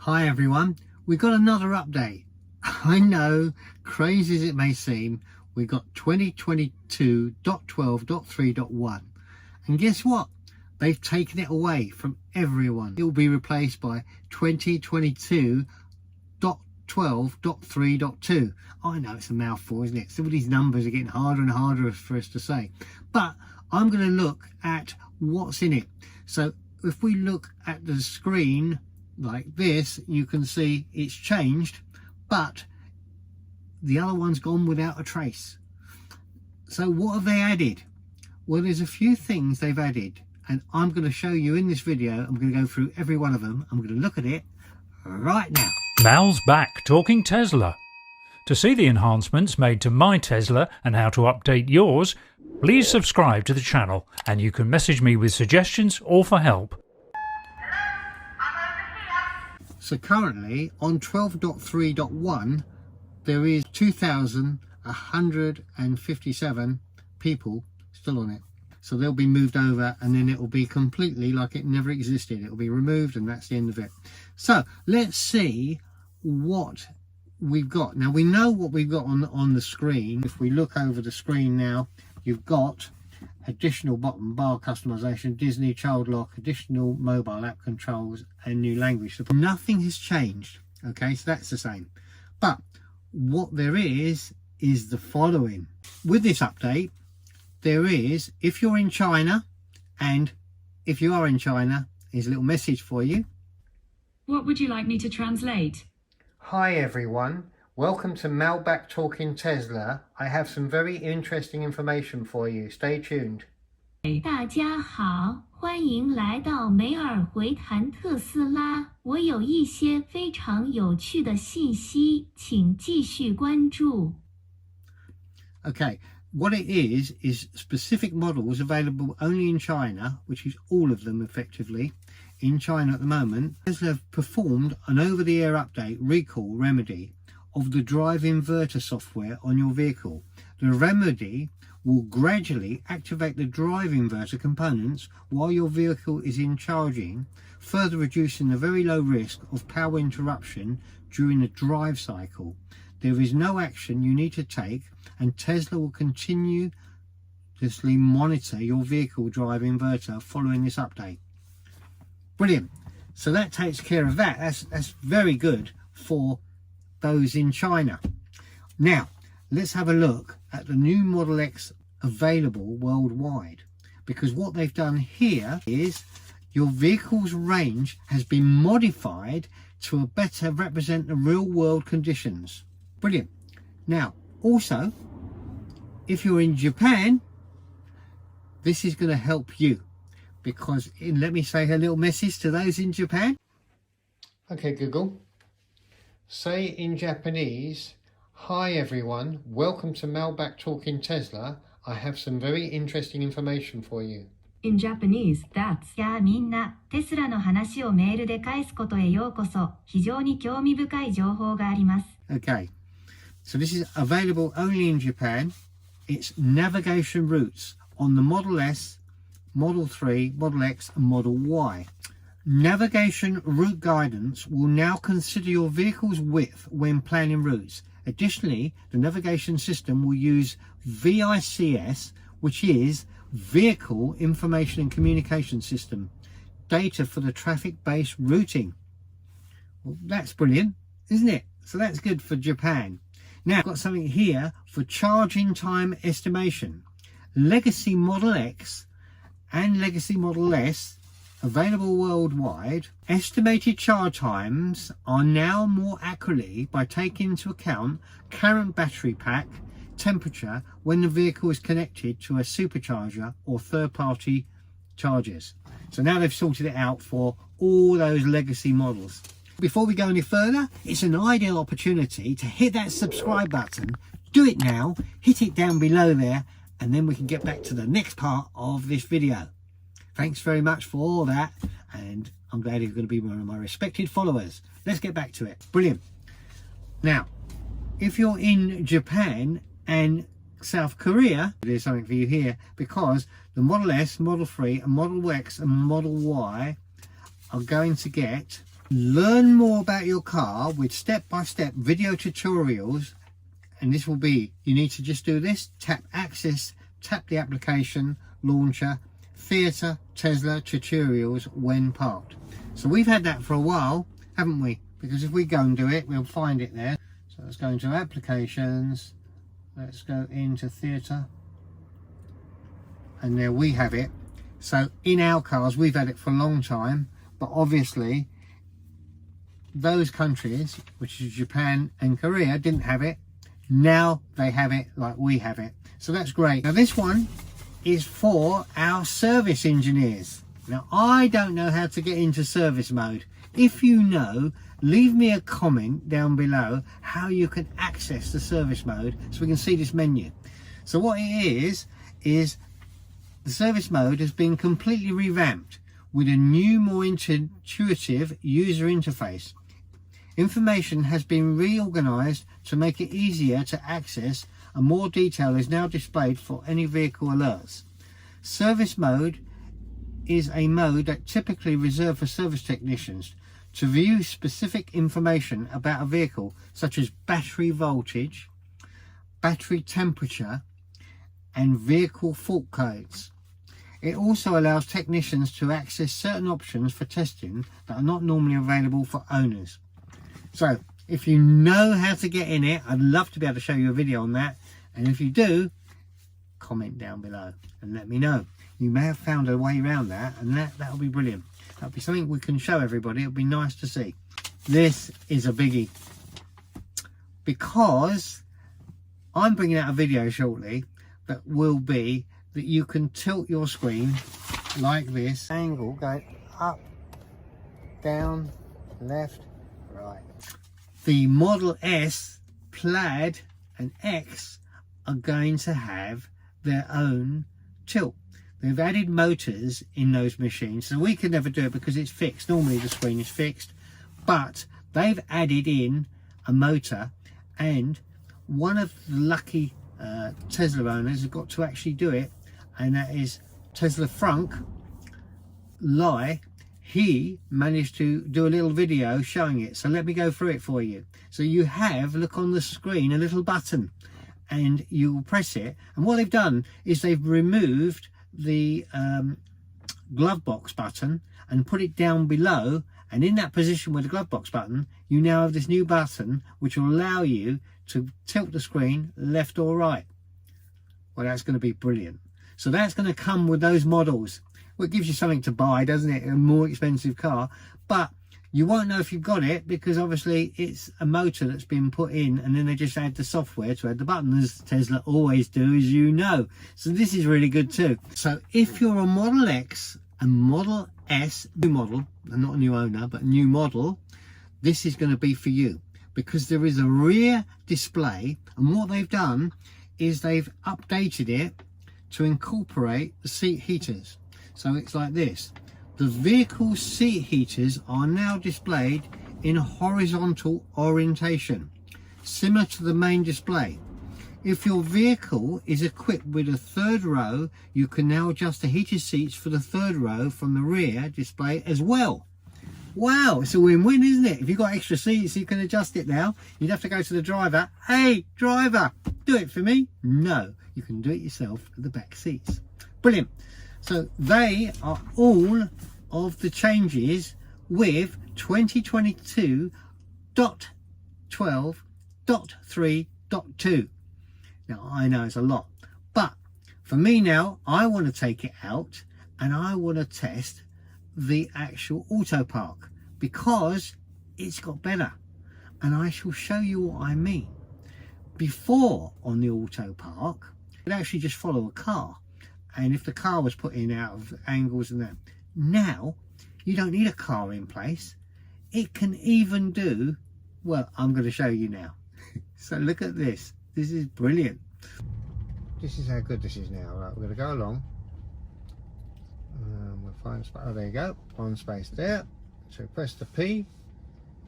Hi everyone, we've got another update. I know, crazy as it may seem, we've got 2022.12.3.1 and guess what? They've taken it away from everyone. It will be replaced by 2022.12.3.2. I know it's a mouthful, isn't it? Some of these numbers are getting harder and harder for us to say, but I'm going to look at what's in it. So if we look at the screen like this, you can see it's changed, but the other one's gone without a trace. So what have they added? Well, there's a few things they've added and I'm going to show you in this video. I'm going to go through every one of them. I'm going to look at it right now. Mal's back talking Tesla. To see the enhancements made to my Tesla and how to update yours, please subscribe to the channel and you can message me with suggestions or for help. So currently on 12.3.1 there is 2,157 people still on it. So they'll be moved over and then it will be completely like it never existed. It will be removed and that's the end of it. So let's see what we've got. Now we know what we've got on the screen. If we look over the screen now, you've got additional bottom bar customization, Disney child lock, additional mobile app controls and new language. So nothing has changed. Okay, so that's the same. But what there is the following. With this update, there is, if you're in China, and if you are in China, here's a little message for you. What would you like me to translate? Hi everyone, welcome to malbacktalkingtesla. I have some very interesting information for you. Stay tuned. 大家好，欢迎来到梅尔回谈特斯拉。我有一些非常有趣的信息，请继续关注。 Okay, what it is specific models available only in China, which is all of them effectively. In China at the moment, Tesla have performed an over-the-air update recall remedy of the drive inverter software on your vehicle. The remedy will gradually activate the drive inverter components while your vehicle is in charging, further reducing the very low risk of power interruption during the drive cycle. There is no action you need to take and Tesla will continuously monitor your vehicle drive inverter following this update. Brilliant. So that takes care of that. That's very good for those in China. Now let's have a look at the new Model X available worldwide, because what they've done here is your vehicle's range has been modified to better represent the real world conditions. Brilliant. Now also, if you're in Japan, this is going to help you, because let me say a little message to those in Japan. Okay Google, say in Japanese, hi everyone, welcome to Malback Talking Tesla. I have some very interesting information for you. In Japanese, that's やあみんな、テスラの話をメールで返すことへようこそ。非常に興味深い情報があります。 Okay, so this is available only in Japan. It's navigation routes on the Model S, Model 3, Model X and Model Y. Navigation route guidance will now consider your vehicle's width when planning routes. Additionally, the navigation system will use VICS, which is Vehicle Information and Communication System, data for the traffic-based routing. Well, that's brilliant, isn't it? So that's good for Japan. Now, I've got something here for charging time estimation. Legacy Model X and Legacy Model S available worldwide. Estimated charge times are now more accurately by taking into account current battery pack temperature when the vehicle is connected to a supercharger or third-party chargers. So now they've sorted it out for all those legacy models. Before we go any further, it's an ideal opportunity to hit that subscribe button. Do it now, hit it down below there, and then we can get back to the next part of this video. Thanks very much for all that, and I'm glad you're going to be one of my respected followers. Let's get back to it. Brilliant. Now, if you're in Japan and South Korea, there's something for you here, because the Model S, Model 3 and Model X and Model Y are going to get Learn more about your car with step-by-step video tutorials, and this will be, you need to just do this, tap access, tap the application launcher, theatre Tesla tutorials when parked. So we've had that for a while, haven't we? Because if we go and do it, we'll find it there. So let's go into applications, let's go into theatre, and there we have it. So in our cars we've had it for a long time, but obviously those countries, which is Japan and Korea, didn't have it. Now they have it like we have it, so that's great. Now this one is for our service engineers. Now I don't know how to get into service mode. If you know, leave me a comment down below how you can access the service mode so we can see this menu. So what it is the service mode has been completely revamped with a new, more intuitive user interface. Information has been reorganized to make it easier to access, and more detail is now displayed for any vehicle alerts. Service mode is a mode that typically reserved for service technicians to view specific information about a vehicle, such as battery voltage, battery temperature, and vehicle fault codes. It also allows technicians to access certain options for testing that are not normally available for owners. So if you know how to get in it, I'd love to be able to show you a video on that, and if you do, comment down below and let me know. You may have found a way around that, and that'll be brilliant. That'll be something we can show everybody. It'll be nice to see. This is a biggie, because I'm bringing out a video shortly that will be that you can tilt your screen like this, angle going up, down, left, right. The Model S, Plaid and X are going to have their own tilt. They've added motors in those machines, so we can never do it because it's fixed. Normally the screen is fixed, but they've added in a motor, and one of the lucky Tesla owners have got to actually do it, and that is Tesla Frank Lai. He managed to do a little video showing it, so let me go through it for you. So you have, look on the screen, a little button, and you press it, and what they've done is they've removed the glove box button and put it down below, and in that position with the glove box button you now have this new button which will allow you to tilt the screen left or right. Well, that's going to be brilliant. So that's going to come with those models. Well, it gives you something to buy, doesn't it? A more expensive car, but you won't know if you've got it because obviously it's a motor that's been put in, and then they just add the software to add the button, as Tesla always do, as you know. So this is really good too. So if you're a Model X and Model S, new model, not a new owner, but a new model, this is going to be for you, because there is a rear display, and what they've done is they've updated it to incorporate the seat heaters. So it's like this. The vehicle seat heaters are now displayed in a horizontal orientation, similar to the main display. If your vehicle is equipped with a third row, you can now adjust the heated seats for the third row from the rear display as well. Wow, it's a win-win, isn't it? If you've got extra seats, you can adjust it now. You'd have to go to the driver. Hey, driver, do it for me. No, you can do it yourself at the back seats. Brilliant. So they are all of the changes with 2022.12.3.2. Now, I know it's a lot, but for me now, I want to take it out and I want to test the actual auto park, because it's got better, and I shall show you what I mean. Before, on the auto park, it actually just follow a car, and if the car was put in out of angles and that, now you don't need a car in place. It can even do, well, I'm going to show you now. So look at this. This is brilliant. This is how good this is now. Right, we're going to go along. We'll find space. Oh, there you go. One space there. So press the P.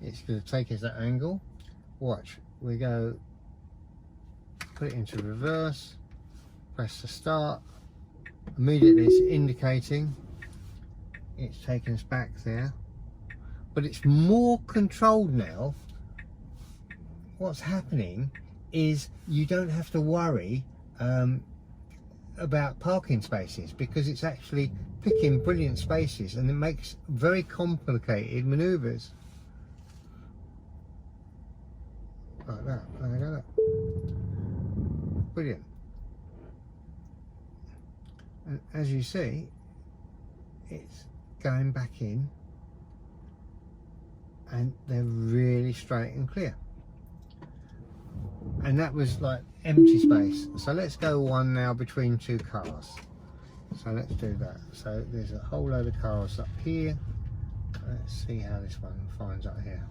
It's going to take us that angle. Watch. We go. Put it into reverse. Press the start. Immediately it's indicating. It's taking us back there. but it's more controlled now. What's happening is you don't have to worry about parking spaces, because it's actually picking brilliant spaces, and it makes very complicated maneuvers like that. There you go. Brilliant. And as you see, it's going back in, and they're really straight and clear. And that was like empty space. So let's go one now between two cars. So let's do that. So there's a whole load of cars up here. Let's see how this one finds up here.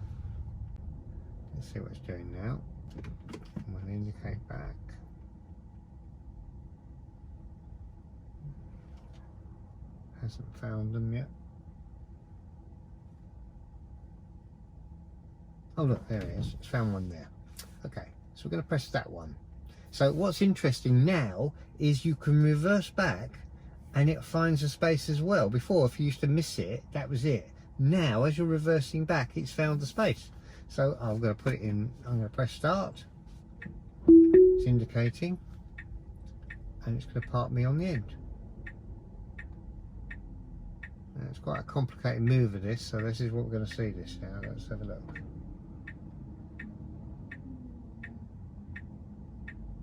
Let's see what it's doing now. I'm going to indicate back. Hasn't found them yet. Oh look, there it is. It's found one there. Okay, so we're going to press that one. So what's interesting now is you can reverse back and it finds a space as well. Before, if you used to miss it, that was it. Now, as you're reversing back, it's found the space. So I'm going to put it in, I'm going to press start. It's indicating, and it's going to park me on the end. Now, it's quite a complicated move of this, so this is what we're going to see this now. Let's have a look.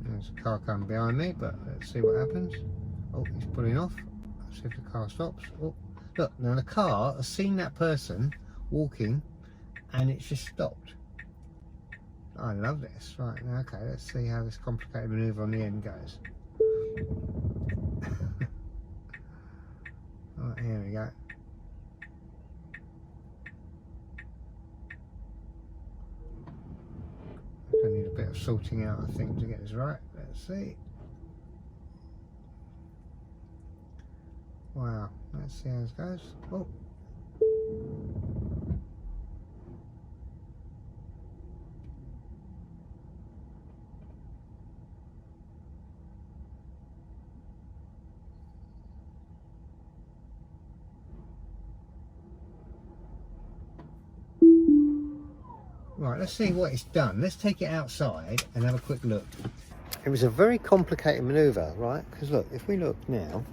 There's a car coming behind me, but let's see what happens. Oh, he's pulling off. Let's see if the car stops. Oh, look, now the car has seen that person walking and it's just stopped. I love this. Right, now, okay, let's see how this complicated manoeuvre on the end goes. Right, here we go. I need a bit of sorting out, I think, to get this right. Let's see. Wow, let's see how this goes. Oh. Right, let's see what it's done. Let's take it outside and have a quick look. It was a very complicated manoeuvre, right? Because look, if we look now,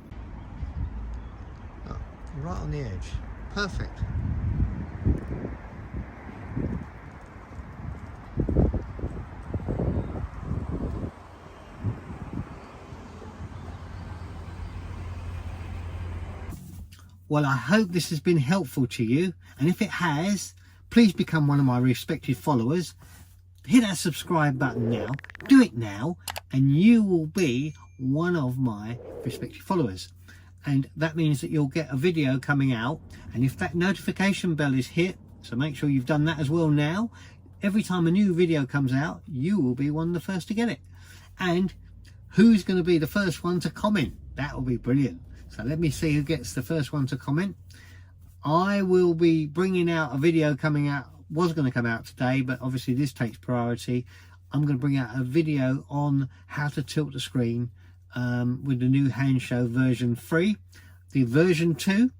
oh, right on the edge, perfect. Well, I hope this has been helpful to you, and if it has, please become one of my respected followers. Hit that subscribe button now, do it now, and you will be one of my respected followers. And that means that you'll get a video coming out, and if that notification bell is hit, so make sure you've done that as well now, every time a new video comes out, you will be one of the first to get it. And who's going to be the first one to comment? That will be brilliant. So let me see who gets the first one to comment. I will be bringing out a video coming out, was going to come out today, but obviously this takes priority. I'm going to bring out a video on how to tilt the screen with the new hand show version 3. The version 2,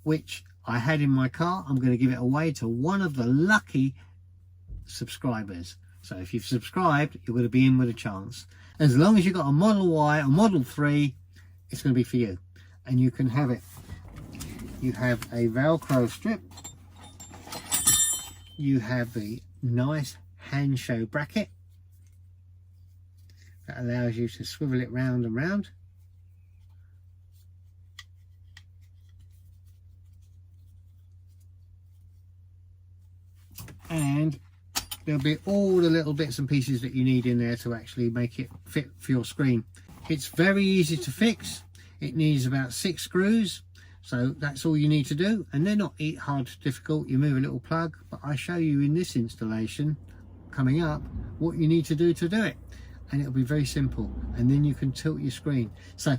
which I had in my car, I'm going to give it away to one of the lucky subscribers. So if you've subscribed, you're going to be in with a chance. As long as you've got a Model Y or Model 3, it's going to be for you, and you can have it. You have a Velcro strip, you have the nice hand show bracket that allows you to swivel it round and round, and there'll be all the little bits and pieces that you need in there to actually make it fit for your screen. It's very easy to fix. It needs about 6 screws. So that's all you need to do, and they're not hard or difficult. You move a little plug, but I show you in this installation coming up what you need to do it. and it'll be very simple, and then you can tilt your screen. So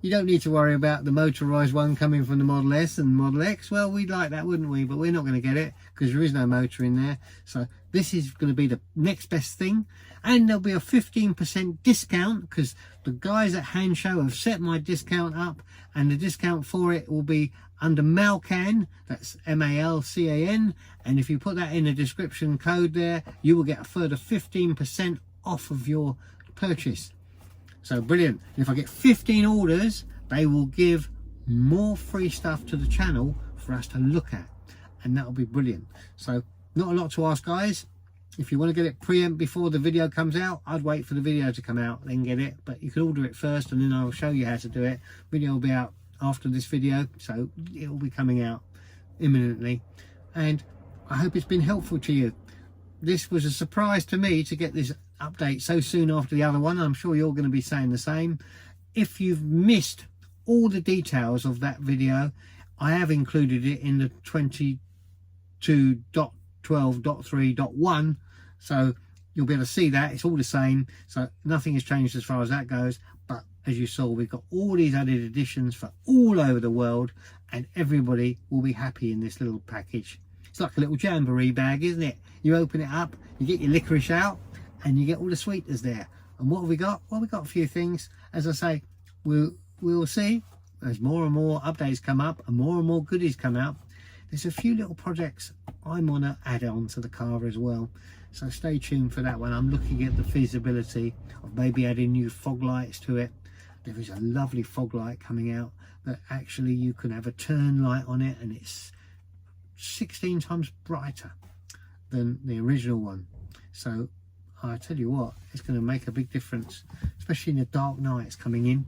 you don't need to worry about the motorised one coming from the Model S and Model X. Well, we'd like that, wouldn't we? But we're not going to get it because there is no motor in there. So this is going to be the next best thing, and there'll be a 15% discount because the guys at Hand Show have set my discount up, and the discount for it will be under Malcan, that's MALCAN, and if you put that in the description code there, you will get a further 15% off of your purchase. So brilliant. And if I get 15 orders, they will give more free stuff to the channel for us to look at, and that'll be brilliant. So not a lot to ask, guys. If you want to get it preempt before the video comes out, I'd wait for the video to come out then get it, but you can order it first and then I'll show you how to do it. Video will be out after this video, so it will be coming out imminently, and I hope it's been helpful to you. This was a surprise to me to get this update so soon after the other one. I'm sure you're going to be saying the same. If you've missed all the details of that video, I have included it in the 22.12.3.1, so you'll be able to see that. It's all the same, so nothing has changed as far as that goes. But as you saw, we've got all these added additions for all over the world, and everybody will be happy in this little package. It's like a little jamboree bag, isn't it? You open it up, you get your licorice out, and you get all the sweeteners there. And what have we got? Well, we've got a few things. As I say, we'll see as more and more updates come up and more goodies come out. There's a few little projects I'm on to add on to the car as well, so stay tuned for that one. I'm looking at the feasibility of maybe adding new fog lights to it. There is a lovely fog light coming out that actually you can have a turn light on it, and it's 16 times brighter than the original one. So I tell you what, it's going to make a big difference, especially in the dark nights coming in.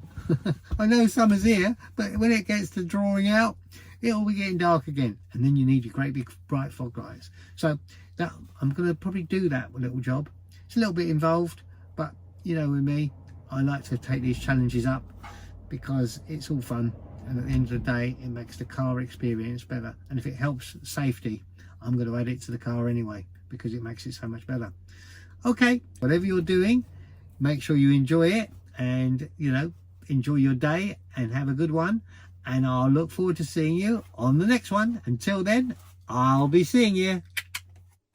I know summer's here, but when it gets to drawing out, it'll be getting dark again, and then you need your great big bright fog lights. So that I'm going to probably do that little job. It's a little bit involved, but you know, with me, I like to take these challenges up because it's all fun, and at the end of the day it makes the car experience better, and if it helps safety, I'm going to add it to the car anyway because it makes it so much better. Okay, whatever you're doing, make sure you enjoy it, and you know, enjoy your day and have a good one, and I'll look forward to seeing you on the next one. Until then, I'll be seeing you.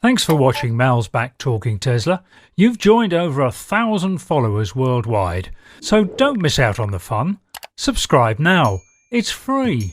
Thanks for watching Mal's Back Talking Tesla. You've joined over 1,000 followers worldwide, so don't miss out on the fun. Subscribe now, it's free.